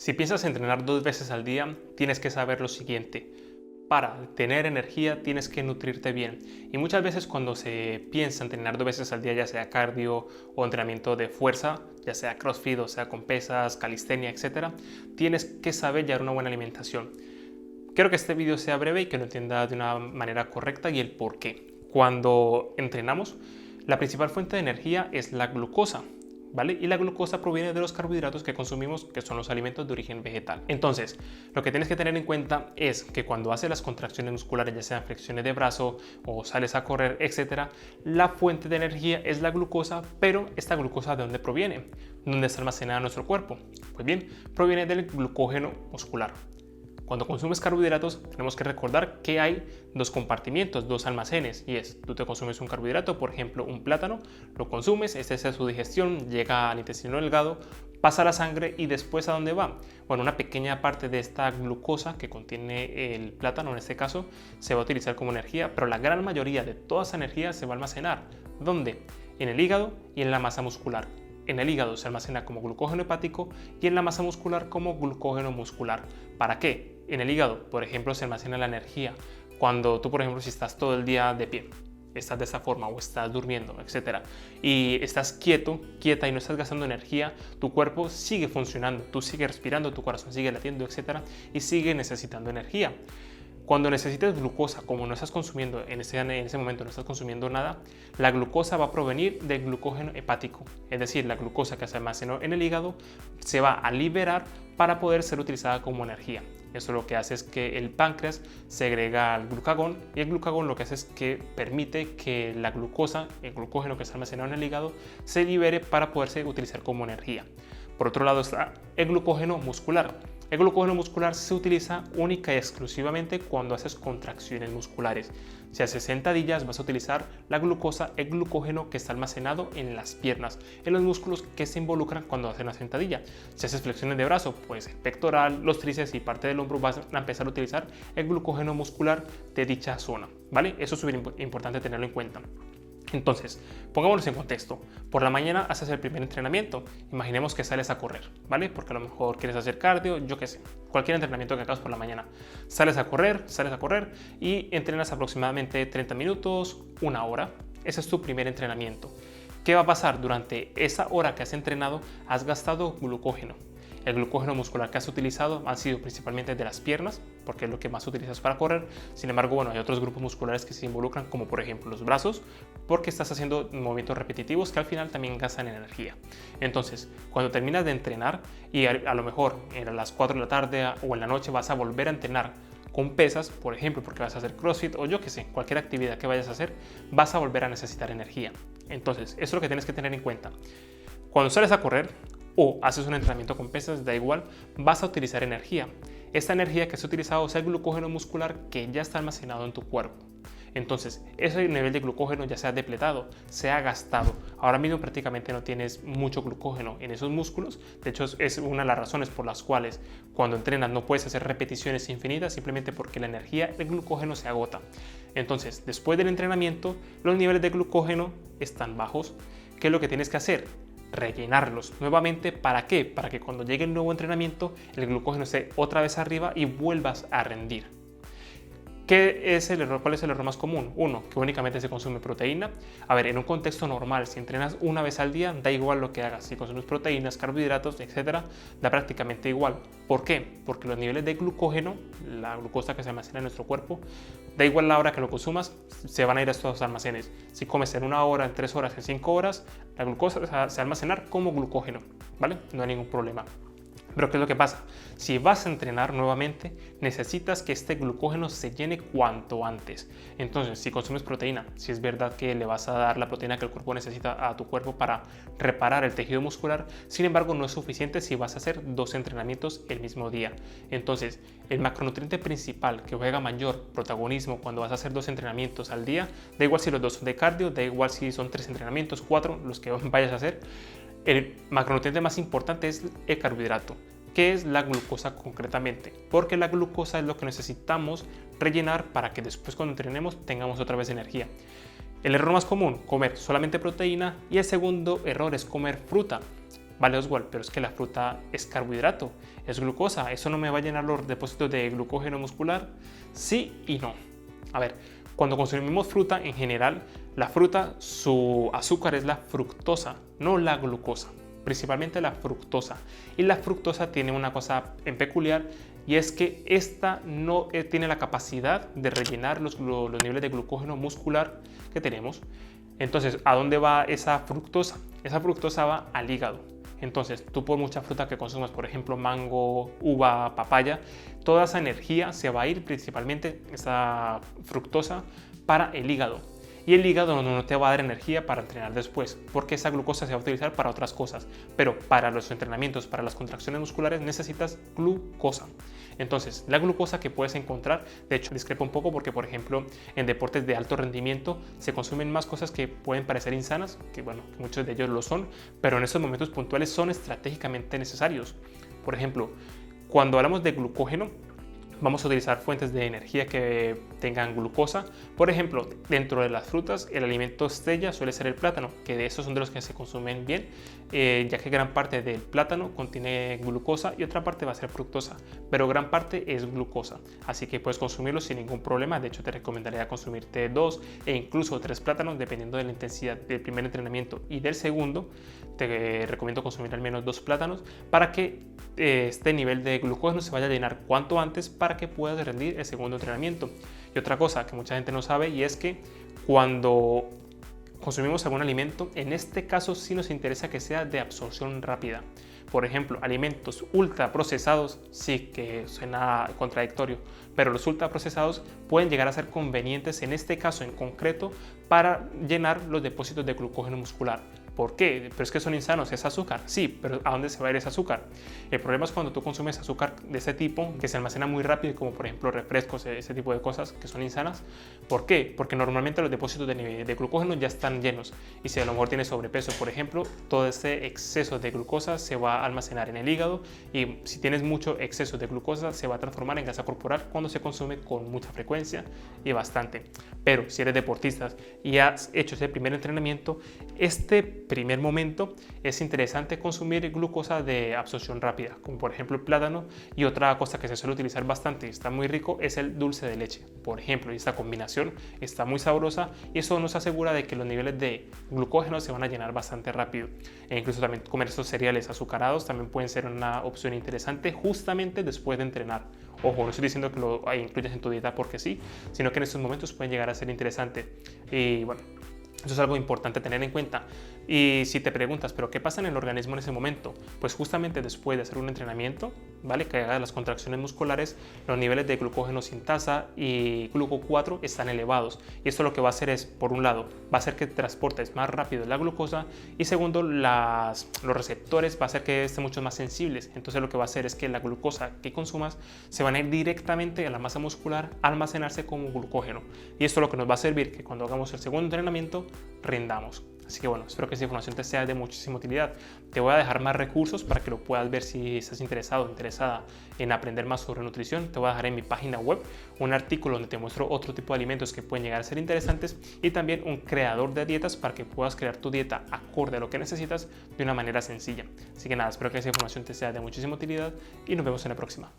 Si piensas entrenar 2 veces al día, tienes que saber lo siguiente. Para tener energía tienes que nutrirte bien. Y muchas veces cuando se piensa en entrenar 2 veces al día, ya sea cardio o entrenamiento de fuerza, ya sea CrossFit o sea con pesas, calistenia, etc., tienes que saber llevar una buena alimentación. Quiero que este video sea breve y que lo entienda de una manera correcta y el por qué. Cuando entrenamos, la principal fuente de energía es la glucosa, ¿vale? Y la glucosa proviene de los carbohidratos que consumimos, que son los alimentos de origen vegetal. Entonces, lo que tienes que tener en cuenta es que cuando haces las contracciones musculares, ya sean flexiones de brazo o sales a correr, etc., la fuente de energía es la glucosa, pero esta glucosa ¿de dónde proviene? ¿Dónde está almacenada en nuestro cuerpo? Pues bien, proviene del glucógeno muscular. Cuando consumes carbohidratos, tenemos que recordar que hay dos compartimientos, dos almacenes, y es, tú te consumes un carbohidrato, por ejemplo un plátano, lo consumes, este hace su digestión, llega al intestino delgado, pasa a la sangre y después ¿a dónde va? Bueno, una pequeña parte de esta glucosa que contiene el plátano, en este caso, se va a utilizar como energía, pero la gran mayoría de toda esa energía se va a almacenar. ¿Dónde? En el hígado y en la masa muscular. En el hígado se almacena como glucógeno hepático y en la masa muscular como glucógeno muscular. ¿Para qué? En el hígado, por ejemplo, se almacena la energía. Cuando tú, por ejemplo, si estás todo el día de pie, estás de esta forma o estás durmiendo, etc., y estás quieta y no estás gastando energía, tu cuerpo sigue funcionando, tú sigues respirando, tu corazón sigue latiendo, etc., y sigue necesitando energía. Cuando necesites glucosa, como no estás consumiendo en ese momento, no estás consumiendo nada, la glucosa va a provenir del glucógeno hepático. Es decir, la glucosa que se almacenó en el hígado se va a liberar para poder ser utilizada como energía. Eso lo que hace es que el páncreas segrega el glucagón y el glucagón lo que hace es que permite que la glucosa, el glucógeno que está almacenado en el hígado, se libere para poderse utilizar como energía. Por otro lado está el glucógeno muscular. El glucógeno muscular se utiliza única y exclusivamente cuando haces contracciones musculares. Si haces sentadillas vas a utilizar la glucosa, el glucógeno que está almacenado en las piernas, en los músculos que se involucran cuando hacen la sentadilla. Si haces flexiones de brazo, pues el pectoral, los tríceps y parte del hombro vas a empezar a utilizar el glucógeno muscular de dicha zona, ¿vale? Eso es súper importante tenerlo en cuenta. Entonces, pongámonos en contexto. Por la mañana haces el primer entrenamiento. Imaginemos que sales a correr, ¿vale? Porque a lo mejor quieres hacer cardio, yo qué sé, cualquier entrenamiento que hagas por la mañana. Sales a correr y entrenas aproximadamente 30 minutos, una hora. Ese es tu primer entrenamiento. ¿Qué va a pasar? Durante esa hora que has entrenado, has gastado glucógeno. El glucógeno muscular que has utilizado han sido principalmente de las piernas, porque es lo que más utilizas para correr. Sin embargo, bueno, hay otros grupos musculares que se involucran, como por ejemplo los brazos, porque estás haciendo movimientos repetitivos que al final también gastan energía. Entonces, cuando terminas de entrenar y a lo mejor a las 4 de la tarde o en la noche vas a volver a entrenar con pesas, por ejemplo, porque vas a hacer CrossFit o yo que sé, cualquier actividad que vayas a hacer, vas a volver a necesitar energía. Entonces, eso es lo que tienes que tener en cuenta. Cuando sales a correr o haces un entrenamiento con pesas, da igual, vas a utilizar energía. Esta energía que has utilizado es el glucógeno muscular que ya está almacenado en tu cuerpo. Entonces, ese nivel de glucógeno ya se ha depletado, se ha gastado. Ahora mismo prácticamente no tienes mucho glucógeno en esos músculos. De hecho, es una de las razones por las cuales cuando entrenas no puedes hacer repeticiones infinitas, simplemente porque la energía del glucógeno se agota. Entonces, después del entrenamiento, los niveles de glucógeno están bajos. ¿Qué es lo que tienes que hacer? Rellenarlos nuevamente. ¿Para qué? Para que cuando llegue el nuevo entrenamiento el glucógeno esté otra vez arriba y vuelvas a rendir. ¿Qué es el error? ¿Cuál es el error más común? Uno, que únicamente se consume proteína. A ver, en un contexto normal, si entrenas una vez al día, da igual lo que hagas. Si consumes proteínas, carbohidratos, etcétera, da prácticamente igual. ¿Por qué? Porque los niveles de glucógeno, la glucosa que se almacena en nuestro cuerpo, da igual la hora que lo consumas, se van a ir a estos almacenes. Si comes en 1 hora, en 3 horas, en 5 horas, la glucosa se va a almacenar como glucógeno, ¿vale? No hay ningún problema. Pero ¿qué es lo que pasa? Si vas a entrenar nuevamente, necesitas que este glucógeno se llene cuanto antes. Entonces, si consumes proteína, si es verdad que le vas a dar la proteína que el cuerpo necesita a tu cuerpo para reparar el tejido muscular, sin embargo, no es suficiente si vas a hacer 2 entrenamientos el mismo día. Entonces, el macronutriente principal que juega mayor protagonismo cuando vas a hacer 2 entrenamientos al día, da igual si los 2 son de cardio, da igual si son 3 entrenamientos, 4, los que vayas a hacer, el macronutriente más importante es el carbohidrato. ¿Qué es la glucosa concretamente? Porque la glucosa es lo que necesitamos rellenar para que después cuando entrenemos tengamos otra vez energía. El error más común, comer solamente proteína, y el segundo error es comer fruta. Vale, Oswald, pero es que la fruta es carbohidrato, es glucosa, ¿eso no me va a llenar los depósitos de glucógeno muscular? Sí y no. A ver, cuando consumimos fruta en general, la fruta, su azúcar es la fructosa, no la glucosa, principalmente la fructosa. Y la fructosa tiene una cosa en peculiar, y es que esta no tiene la capacidad de rellenar los niveles de glucógeno muscular que tenemos. Entonces, ¿a dónde va esa fructosa? Esa fructosa va al hígado. Entonces, tú por mucha fruta que consumas, por ejemplo, mango, uva, papaya, toda esa energía se va a ir, principalmente esa fructosa, para el hígado. Y el hígado no te va a dar energía para entrenar después, porque esa glucosa se va a utilizar para otras cosas. Pero para los entrenamientos, para las contracciones musculares, necesitas glucosa. Entonces, la glucosa que puedes encontrar, de hecho, discrepa un poco porque, por ejemplo, en deportes de alto rendimiento se consumen más cosas que pueden parecer insanas, que bueno, muchos de ellos lo son, pero en estos momentos puntuales son estratégicamente necesarios. Por ejemplo, cuando hablamos de glucógeno, vamos a utilizar fuentes de energía que tengan glucosa. Por ejemplo, dentro de las frutas, el alimento estrella suele ser el plátano, que de esos son de los que se consumen bien, ya que gran parte del plátano contiene glucosa y otra parte va a ser fructosa, pero gran parte es glucosa. Así que puedes consumirlo sin ningún problema. De hecho, te recomendaría consumirte 2 e incluso 3 plátanos, dependiendo de la intensidad del primer entrenamiento y del segundo. Te recomiendo consumir al menos 2 plátanos para que este nivel de glucógeno se vaya a llenar cuanto antes para que puedas rendir el segundo entrenamiento. Y otra cosa que mucha gente no sabe, y es que cuando consumimos algún alimento, en este caso sí nos interesa que sea de absorción rápida. Por ejemplo, alimentos ultraprocesados, sí que suena contradictorio, pero los ultraprocesados pueden llegar a ser convenientes en este caso en concreto para llenar los depósitos de glucógeno muscular. ¿Por qué? Pero es que son insanos, es azúcar. Sí, pero ¿a dónde se va a ir ese azúcar? El problema es cuando tú consumes azúcar de ese tipo, que se almacena muy rápido, como por ejemplo refrescos, ese tipo de cosas que son insanas. ¿Por qué? Porque normalmente los depósitos de glucógeno ya están llenos. Y si a lo mejor tienes sobrepeso, por ejemplo, todo ese exceso de glucosa se va a almacenar en el hígado. Y si tienes mucho exceso de glucosa, se va a transformar en grasa corporal cuando se consume con mucha frecuencia y bastante. Pero si eres deportista y has hecho ese primer entrenamiento, este primer momento es interesante consumir glucosa de absorción rápida, como por ejemplo el plátano. Y otra cosa que se suele utilizar bastante y está muy rico es el dulce de leche, por ejemplo, y esta combinación está muy sabrosa y eso nos asegura de que los niveles de glucógeno se van a llenar bastante rápido. E incluso también comer estos cereales azucarados también pueden ser una opción interesante justamente después de entrenar. Ojo, no estoy diciendo que lo incluyas en tu dieta porque sí, sino que en estos momentos pueden llegar a ser interesante. Y bueno, eso es algo importante a tener en cuenta. Y si te preguntas, ¿pero qué pasa en el organismo en ese momento? Pues justamente después de hacer un entrenamiento, ¿vale? Que haga las contracciones musculares, los niveles de glucógeno sintasa y gluco 4 están elevados. Y esto lo que va a hacer es, por un lado, va a hacer que transportes más rápido la glucosa y segundo, los receptores va a hacer que estén mucho más sensibles. Entonces lo que va a hacer es que la glucosa que consumas se van a ir directamente a la masa muscular a almacenarse como glucógeno. Y esto lo que nos va a servir que cuando hagamos el segundo entrenamiento rindamos. Así que bueno, espero que esta información te sea de muchísima utilidad. Te voy a dejar más recursos para que lo puedas ver si estás interesado o interesada en aprender más sobre nutrición. Te voy a dejar en mi página web un artículo donde te muestro otro tipo de alimentos que pueden llegar a ser interesantes y también un creador de dietas para que puedas crear tu dieta acorde a lo que necesitas de una manera sencilla. Así que nada, espero que esa información te sea de muchísima utilidad y nos vemos en la próxima.